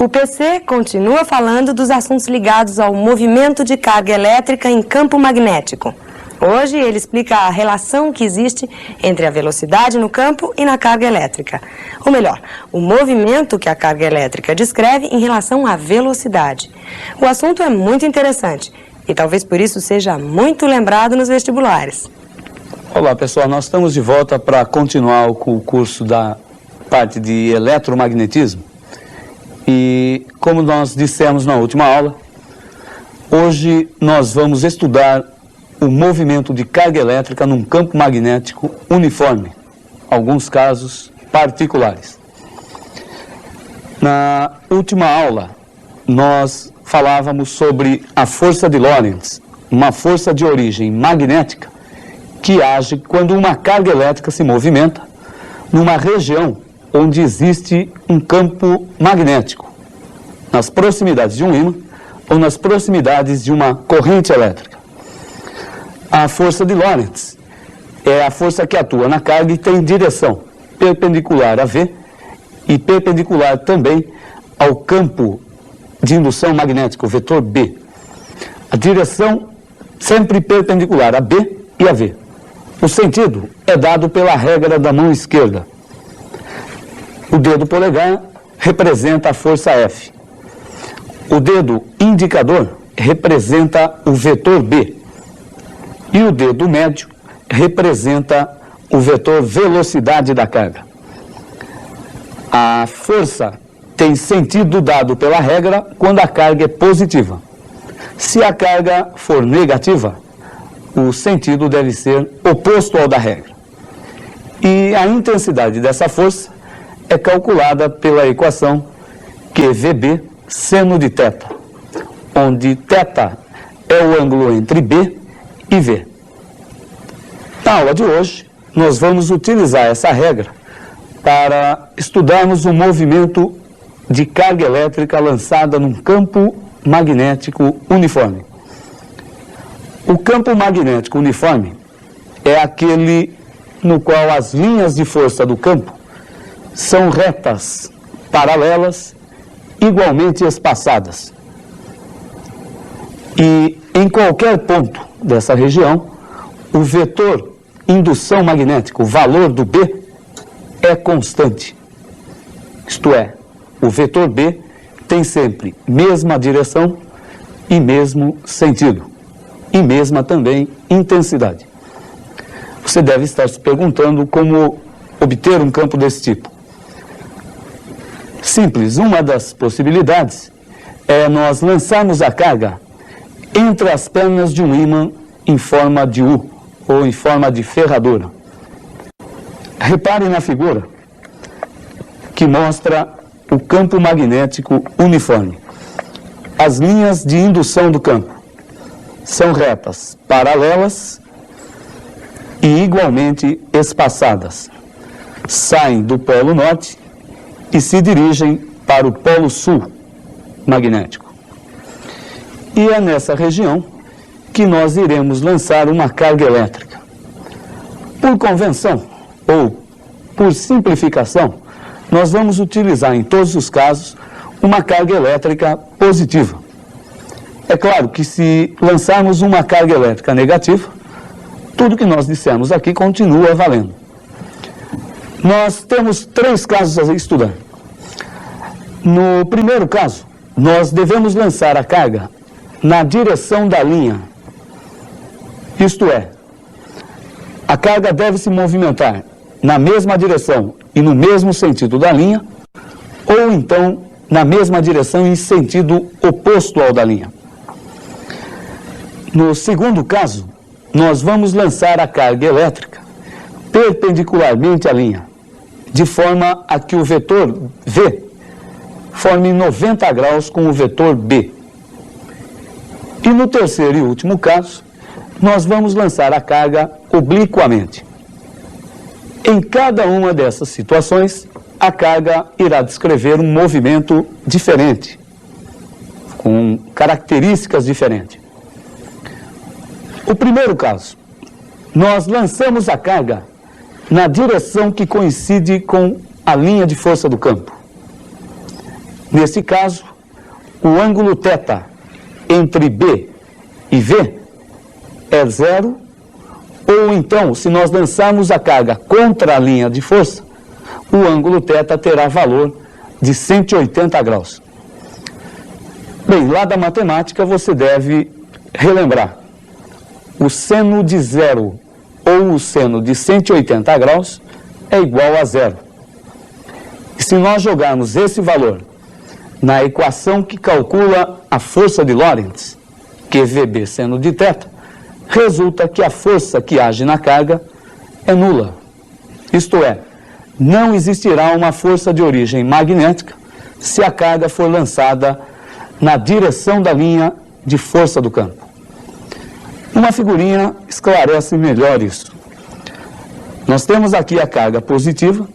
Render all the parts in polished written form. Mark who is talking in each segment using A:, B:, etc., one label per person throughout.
A: O PC continua falando dos assuntos ligados ao movimento de carga elétrica em campo magnético. Hoje ele explica a relação que existe entre a velocidade no campo e na carga elétrica. Ou melhor, o movimento que a carga elétrica descreve em relação à velocidade. O assunto é muito interessante e talvez por isso seja muito lembrado nos vestibulares.
B: Olá pessoal, nós estamos de volta para continuar com o curso da parte de eletromagnetismo. E como nós dissemos na última aula, hoje nós vamos estudar o movimento de carga elétrica num campo magnético uniforme, alguns casos particulares. Na última aula, nós falávamos sobre a força de Lorentz, uma força de origem magnética que age quando uma carga elétrica se movimenta numa região onde existe um campo magnético, nas proximidades de um ímã ou nas proximidades de uma corrente elétrica. A força de Lorentz é a força que atua na carga e tem direção perpendicular a V e perpendicular também ao campo de indução magnética, o vetor B. A direção sempre perpendicular a B e a V. O sentido é dado pela regra da mão esquerda. O dedo polegar representa a força F. O dedo indicador representa o vetor B. E o dedo médio representa o vetor velocidade da carga. A força tem sentido dado pela regra quando a carga é positiva. Se a carga for negativa, o sentido deve ser oposto ao da regra. E a intensidade dessa força é calculada pela equação QVB seno de θ, onde θ é o ângulo entre B e V. Na aula de hoje, nós vamos utilizar essa regra para estudarmos o movimento de carga elétrica lançada num campo magnético uniforme. O campo magnético uniforme é aquele no qual as linhas de força do campo são retas, paralelas, igualmente espaçadas. E em qualquer ponto dessa região, o vetor indução magnética, o valor do B, é constante. Isto é, o vetor B tem sempre mesma direção e mesmo sentido, e mesma também intensidade. Você deve estar se perguntando como obter um campo desse tipo. Simples, uma das possibilidades é nós lançarmos a carga entre as pernas de um ímã em forma de U ou em forma de ferradura. Repare na figura que mostra o campo magnético uniforme. As linhas de indução do campo são retas, paralelas e igualmente espaçadas. Saem do polo norte e se dirigem para o polo sul magnético. E é nessa região que nós iremos lançar uma carga elétrica. Por convenção, ou por simplificação, nós vamos utilizar em todos os casos uma carga elétrica positiva. É claro que se lançarmos uma carga elétrica negativa, tudo que nós dissemos aqui continua valendo. Nós temos 3 casos a estudar. No primeiro caso, nós devemos lançar a carga na direção da linha. Isto é, a carga deve se movimentar na mesma direção e no mesmo sentido da linha, ou então na mesma direção em sentido oposto ao da linha. No segundo caso, nós vamos lançar a carga elétrica perpendicularmente à linha, de forma a que o vetor V forme 90 graus com o vetor B. E no terceiro e último caso, nós vamos lançar a carga obliquamente. Em cada uma dessas situações, a carga irá descrever um movimento diferente, com características diferentes. O primeiro caso, nós lançamos a carga na direção que coincide com a linha de força do campo. Nesse caso, o ângulo θ entre B e V é 0, ou então, se nós lançarmos a carga contra a linha de força, o ângulo θ terá valor de 180 graus. Bem, lá da matemática você deve relembrar. O seno de 0 ou o seno de 180 graus é igual a 0. E se nós jogarmos esse valor na equação que calcula a força de Lorentz, QVB seno de θ, resulta que a força que age na carga é nula. Isto é, não existirá uma força de origem magnética se a carga for lançada na direção da linha de força do campo. Uma figurinha esclarece melhor isso. Nós temos aqui a carga positiva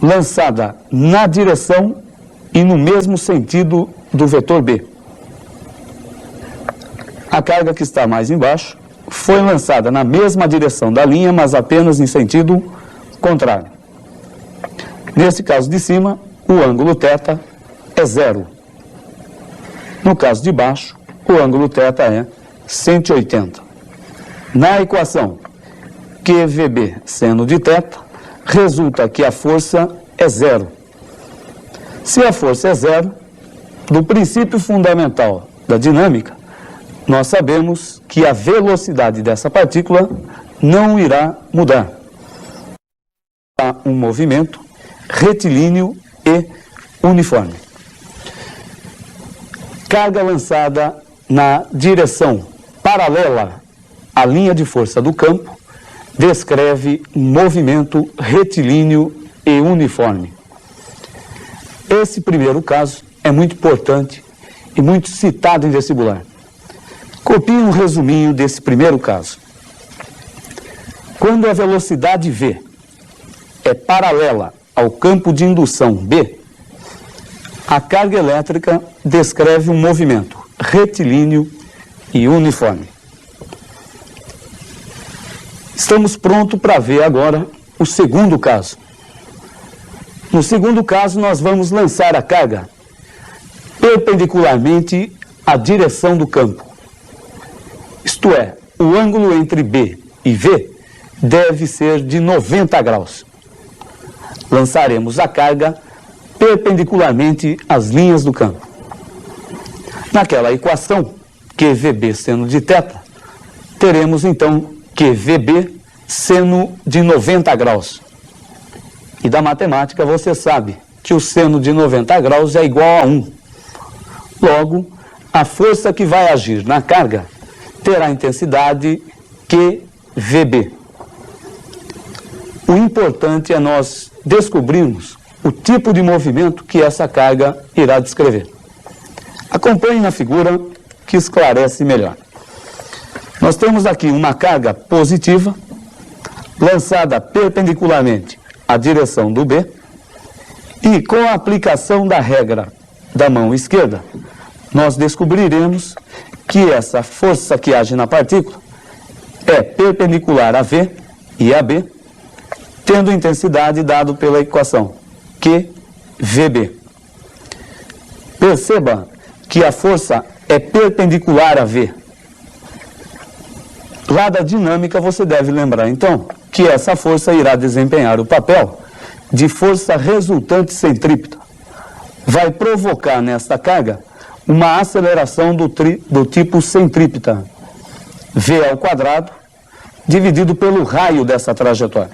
B: lançada na direção e no mesmo sentido do vetor B. A carga que está mais embaixo foi lançada na mesma direção da linha, mas apenas em sentido contrário. Nesse caso de cima, o ângulo θ é 0. No caso de baixo, o ângulo θ é 180. Na equação QVB seno de θ, resulta que a força é 0. Se a força é 0, do princípio fundamental da dinâmica, nós sabemos que a velocidade dessa partícula não irá mudar. Há um movimento retilíneo e uniforme. Carga lançada na direção paralela à linha de força do campo descreve um movimento retilíneo e uniforme. Esse primeiro caso é muito importante e muito citado em vestibular. Copie um resuminho desse primeiro caso. Quando a velocidade V é paralela ao campo de indução B, a carga elétrica descreve um movimento retilíneo e uniforme. Estamos prontos para ver agora o segundo caso. No segundo caso, nós vamos lançar a carga perpendicularmente à direção do campo. Isto é, o ângulo entre B e V deve ser de 90 graus. Lançaremos a carga perpendicularmente às linhas do campo. Naquela equação, QVB seno de θ, teremos então QVB seno de 90 graus. E da matemática você sabe que o seno de 90 graus é igual a 1. Logo, a força que vai agir na carga terá intensidade QVB. O importante é nós descobrirmos o tipo de movimento que essa carga irá descrever. Acompanhe na figura que esclarece melhor. Nós temos aqui uma carga positiva lançada perpendicularmente à direção do B e com a aplicação da regra da mão esquerda, nós descobriremos que essa força que age na partícula é perpendicular a V e a B, tendo intensidade dado pela equação QVB. Perceba que a força é perpendicular a V. Lá da dinâmica você deve lembrar, então, que essa força irá desempenhar o papel de força resultante centrípeta. Vai provocar nesta carga uma aceleração do tipo centrípeta, V ao quadrado, dividido pelo raio dessa trajetória.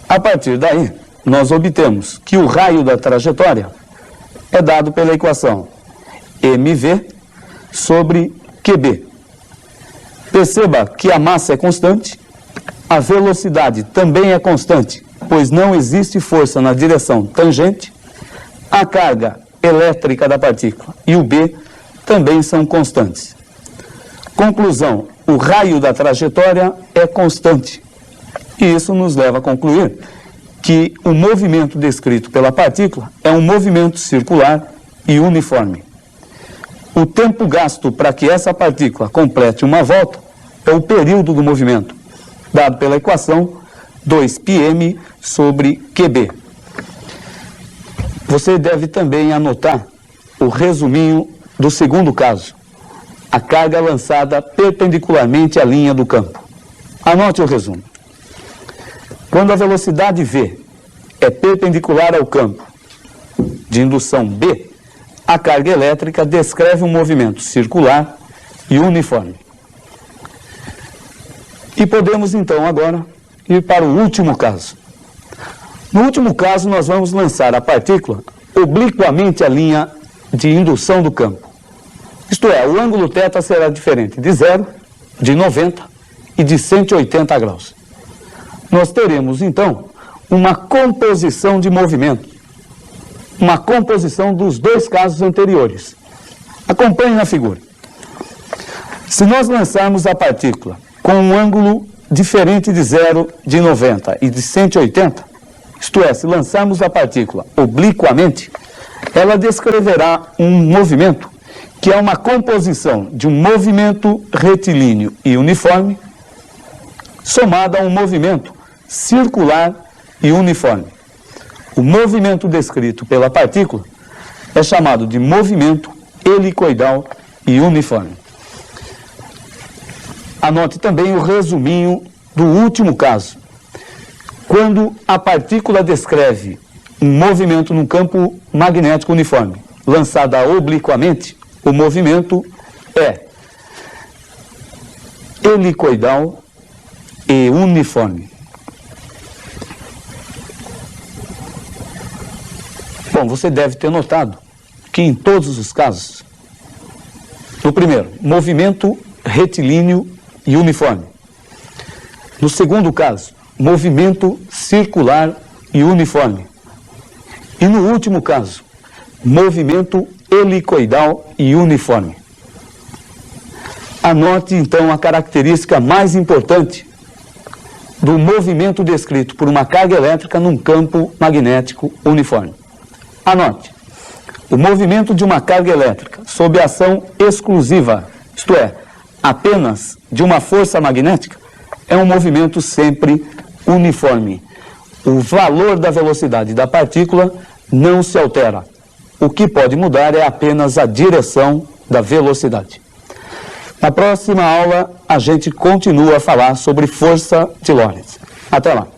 B: A partir daí, nós obtemos que o raio da trajetória é dado pela equação mv sobre qb. Perceba que a massa é constante, a velocidade também é constante, pois não existe força na direção tangente, a carga elétrica da partícula e o B também são constantes. Conclusão, o raio da trajetória é constante. E isso nos leva a concluir que o movimento descrito pela partícula é um movimento circular e uniforme. O tempo gasto para que essa partícula complete uma volta é o período do movimento, dado pela equação 2πm sobre qb. Você deve também anotar o resuminho do segundo caso, a carga lançada perpendicularmente à linha do campo. Anote o resumo. Quando a velocidade V é perpendicular ao campo de indução B, a carga elétrica descreve um movimento circular e uniforme. E podemos então agora ir para o último caso. No último caso, nós vamos lançar a partícula obliquamente à linha de indução do campo. Isto é, o ângulo θ será diferente de 0, de 90 e de 180 graus. Nós teremos então uma composição de movimento, uma composição dos dois casos anteriores. Acompanhe na figura. Se nós lançarmos a partícula com um ângulo diferente de 0, de 90 e de 180, isto é, se lançarmos a partícula obliquamente, ela descreverá um movimento que é uma composição de um movimento retilíneo e uniforme somado a um movimento circular e uniforme. O movimento descrito pela partícula é chamado de movimento helicoidal e uniforme. Anote também o resuminho do último caso. Quando a partícula descreve um movimento no campo magnético uniforme, lançada obliquamente, o movimento é helicoidal e uniforme. Bom, você deve ter notado que em todos os casos, no primeiro, movimento retilíneo e uniforme. No segundo caso, movimento circular e uniforme. E no último caso, movimento helicoidal e uniforme. Anote então a característica mais importante do movimento descrito por uma carga elétrica num campo magnético uniforme. Anote, o movimento de uma carga elétrica sob ação exclusiva, isto é, apenas de uma força magnética, é um movimento sempre uniforme. O valor da velocidade da partícula não se altera. O que pode mudar é apenas a direção da velocidade. Na próxima aula, a gente continua a falar sobre força de Lorentz. Até lá!